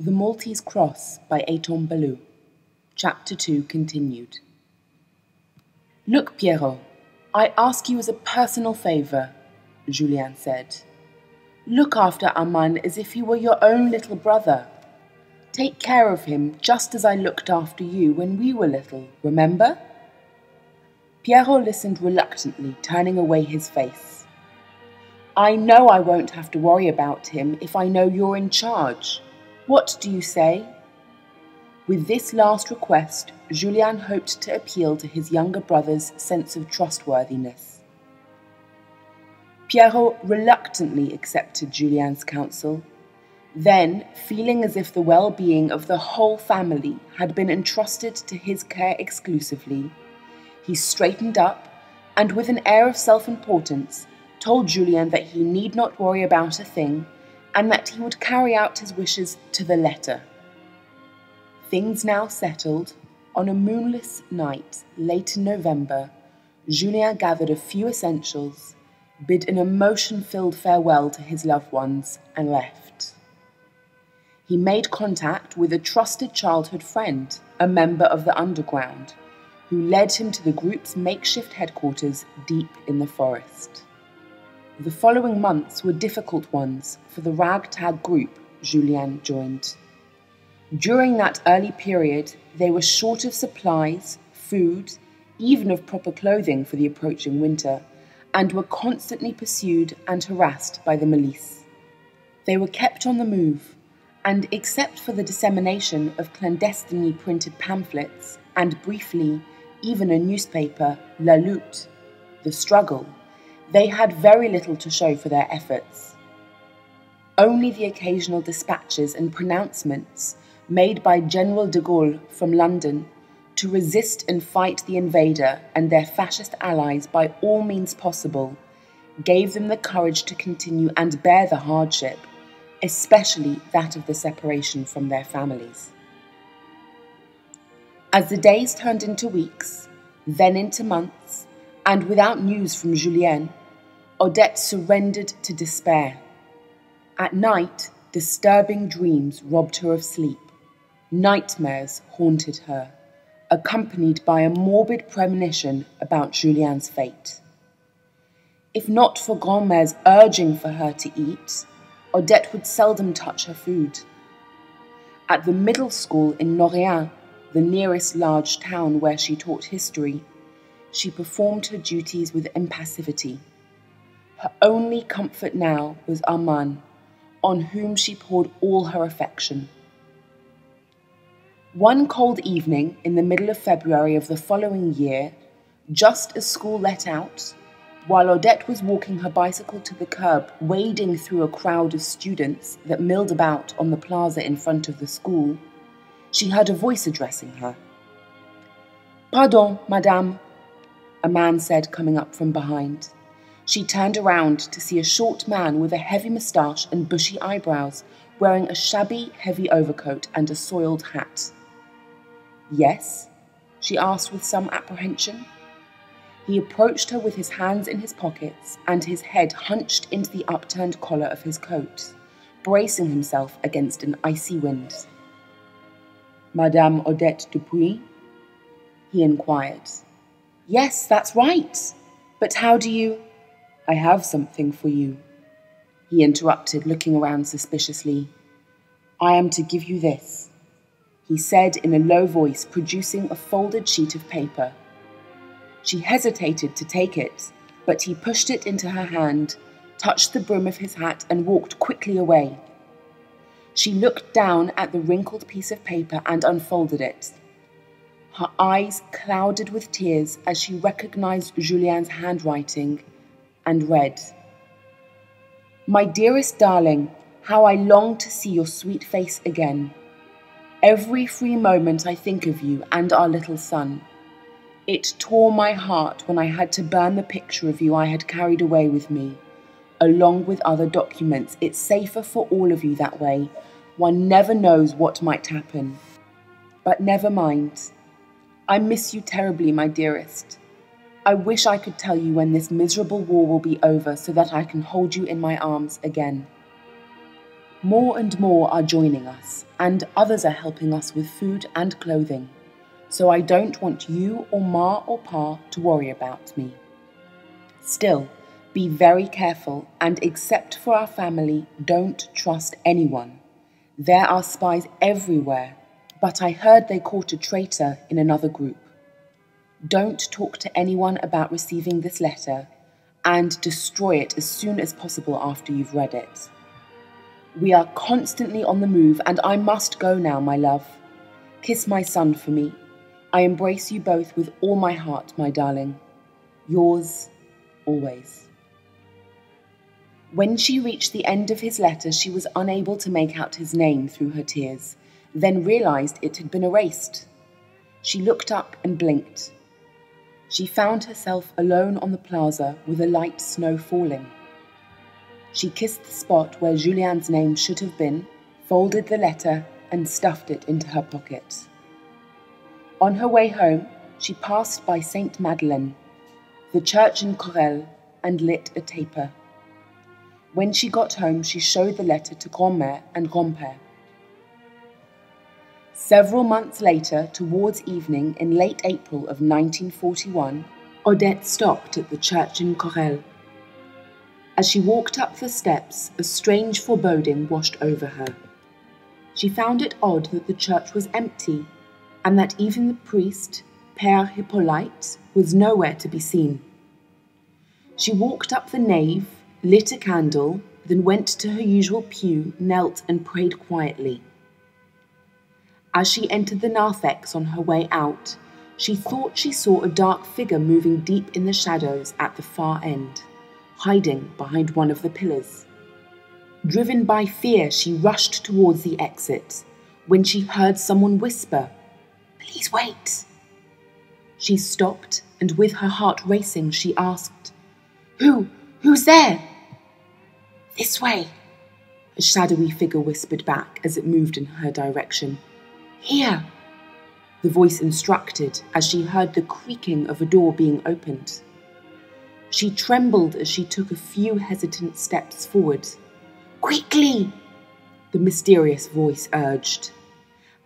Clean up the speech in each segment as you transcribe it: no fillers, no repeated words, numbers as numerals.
The Maltese Cross by Eton Ballou. Chapter 2 continued. Look, Pierrot, I ask you as a personal favour, Julien said. Look after Armand as if he were your own little brother. Take care of him just as I looked after you when we were little, remember? Pierrot listened reluctantly, turning away his face. I know I won't have to worry about him if I know you're in charge. What do you say? With this last request, Julien hoped to appeal to his younger brother's sense of trustworthiness. Pierrot reluctantly accepted Julien's counsel. Then, feeling as if the well-being of the whole family had been entrusted to his care exclusively, he straightened up and, with an air of self-importance, told Julien that he need not worry about a thing and that he would carry out his wishes to the letter. Things now settled, on a moonless night late in November, Julien gathered a few essentials, bid an emotion-filled farewell to his loved ones, and left. He made contact with a trusted childhood friend, a member of the underground, who led him to the group's makeshift headquarters deep in the forest. The following months were difficult ones for the ragtag group Julien joined. During that early period, they were short of supplies, food, even of proper clothing for the approaching winter, and were constantly pursued and harassed by the milice. They were kept on the move, and except for the dissemination of clandestinely printed pamphlets, and briefly, even a newspaper, La Lutte, the struggle, they had very little to show for their efforts. Only the occasional dispatches and pronouncements made by General de Gaulle from London to resist and fight the invader and their fascist allies by all means possible gave them the courage to continue and bear the hardship, especially that of the separation from their families. As the days turned into weeks, then into months, and without news from Julien, Odette surrendered to despair. At night, disturbing dreams robbed her of sleep. Nightmares haunted her, accompanied by a morbid premonition about Julien's fate. If not for Grandmère's urging for her to eat, Odette would seldom touch her food. At the middle school in Lorient, the nearest large town where she taught history, she performed her duties with impassivity. Her only comfort now was Armand, on whom she poured all her affection. One cold evening in the middle of February of the following year, just as school let out, while Odette was walking her bicycle to the curb, wading through a crowd of students that milled about on the plaza in front of the school, she heard a voice addressing her. "Pardon, madame," a man said, coming up from behind. She turned around to see a short man with a heavy moustache and bushy eyebrows, wearing a shabby, heavy overcoat and a soiled hat. "Yes?" she asked with some apprehension. He approached her with his hands in his pockets and his head hunched into the upturned collar of his coat, bracing himself against an icy wind. "Madame Odette Dupuis?" he inquired. "Yes, that's right. But how do you—" "I have something for you," he interrupted, looking around suspiciously. "I am to give you this," he said in a low voice, producing a folded sheet of paper. She hesitated to take it, but he pushed it into her hand, touched the brim of his hat, and walked quickly away. She looked down at the wrinkled piece of paper and unfolded it. Her eyes clouded with tears as she recognized Julien's handwriting and read, "My dearest darling, how I long to see your sweet face again. Every free moment I think of you and our little son. It tore my heart when I had to burn the picture of you I had carried away with me, along with other documents. It's safer for all of you that way. One never knows what might happen. But never mind. I miss you terribly, my dearest. I wish I could tell you when this miserable war will be over so that I can hold you in my arms again. More and more are joining us, and others are helping us with food and clothing. So I don't want you or Ma or Pa to worry about me. Still, be very careful and except for our family, don't trust anyone. There are spies everywhere, but I heard they caught a traitor in another group. Don't talk to anyone about receiving this letter and destroy it as soon as possible after you've read it. We are constantly on the move and I must go now, my love. Kiss my son for me. I embrace you both with all my heart, my darling. Yours, always. When she reached the end of his letter, she was unable to make out his name through her tears, then realized it had been erased. She looked up and blinked. She found herself alone on the plaza with a light snow falling. She kissed the spot where Julien's name should have been, folded the letter, and stuffed it into her pocket. On her way home, she passed by Saint Madeleine, the church in Corel, and lit a taper. When she got home, she showed the letter to Grand-mère and Grand-père. Several months later, towards evening in late April of 1941, Odette stopped at the church in Corel. As she walked up the steps, a strange foreboding washed over her. She found it odd that the church was empty, and that even the priest, Père Hippolyte, was nowhere to be seen. She walked up the nave, lit a candle, then went to her usual pew, knelt and prayed quietly. As she entered the narthex on her way out, she thought she saw a dark figure moving deep in the shadows at the far end, hiding behind one of the pillars. Driven by fear, she rushed towards the exit, when she heard someone whisper, "Please wait." She stopped, and with her heart racing, she asked, Who's there?" "This way," a shadowy figure whispered back as it moved in her direction. "Here," the voice instructed as she heard the creaking of a door being opened. She trembled as she took a few hesitant steps forward. "Quickly," the mysterious voice urged.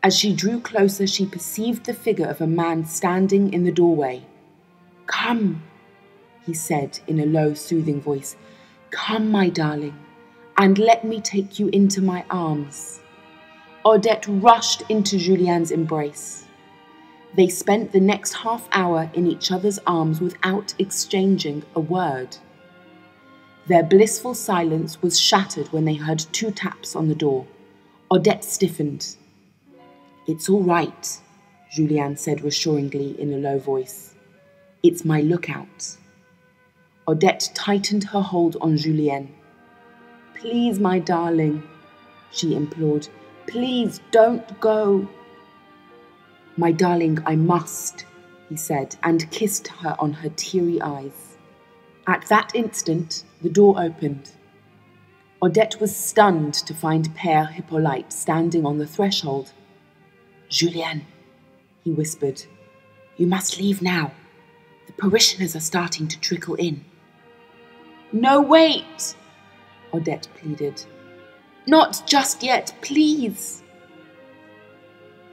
As she drew closer, she perceived the figure of a man standing in the doorway. "Come," he said in a low, soothing voice. "Come, my darling, and let me take you into my arms." Odette rushed into Julien's embrace. They spent the next half hour in each other's arms without exchanging a word. Their blissful silence was shattered when they heard 2 taps on the door. Odette stiffened. "It's all right," Julien said reassuringly in a low voice. "It's my lookout." Odette tightened her hold on Julien. "Please, my darling," she implored. "Please don't go." "My darling, I must," he said, and kissed her on her teary eyes. At that instant, the door opened. Odette was stunned to find Père Hippolyte standing on the threshold. "Julien," he whispered, "you must leave now. The parishioners are starting to trickle in." "No, wait," Odette pleaded. "Not just yet, please."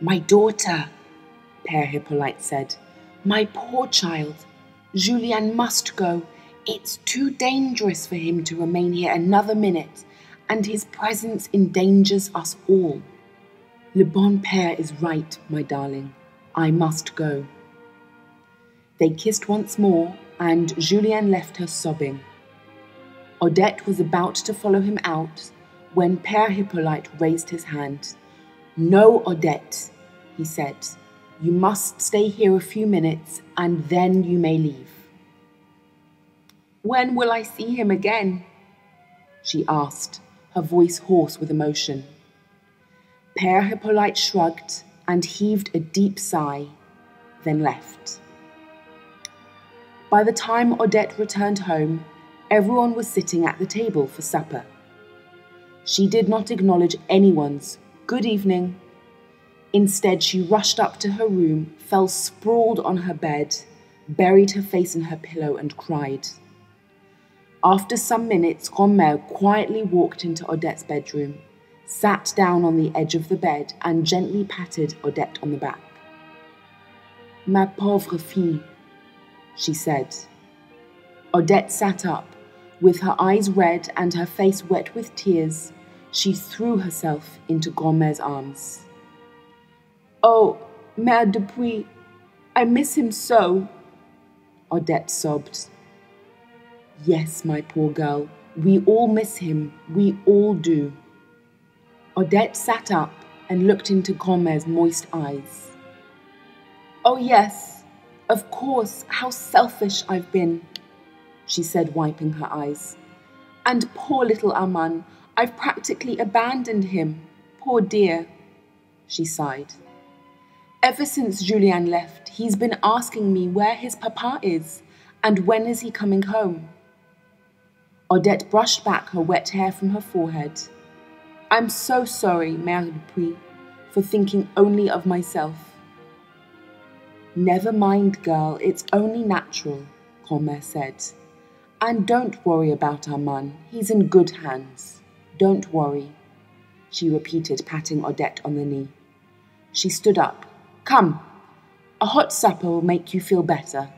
"My daughter," Père Hippolyte said. "My poor child. Julien must go. It's too dangerous for him to remain here another minute, and his presence endangers us all. Le bon père is right, my darling. I must go." They kissed once more, and Julien left her sobbing. Odette was about to follow him out when Père Hippolyte raised his hand. "No, Odette," he said. "You must stay here a few minutes, and then you may leave." "When will I see him again?" she asked, her voice hoarse with emotion. Père Hippolyte shrugged and heaved a deep sigh, then left. By the time Odette returned home, everyone was sitting at the table for supper. She did not acknowledge anyone's "good evening." Instead, she rushed up to her room, fell sprawled on her bed, buried her face in her pillow and cried. After some minutes, Grand-mère quietly walked into Odette's bedroom, sat down on the edge of the bed and gently patted Odette on the back. Ma pauvre fille, she said. Odette sat up. With her eyes red and her face wet with tears, she threw herself into Grand-mère's arms. Oh, Mère Dupuis, I miss him so, Odette sobbed. Yes, my poor girl, we all miss him, we all do. Odette sat up and looked into Grand-mère's moist eyes. Oh yes, of course, how selfish I've been, she said, wiping her eyes. And poor little Armand, I've practically abandoned him. Poor dear, she sighed. Ever since Julien left, he's been asking me where his papa is and when is he coming home. Odette brushed back her wet hair from her forehead. I'm so sorry, Mère Dupuis, for thinking only of myself. Never mind, girl, it's only natural, Grand-mère said. And don't worry about Armand, he's in good hands. Don't worry, she repeated, patting Odette on the knee. She stood up. Come, a hot supper will make you feel better,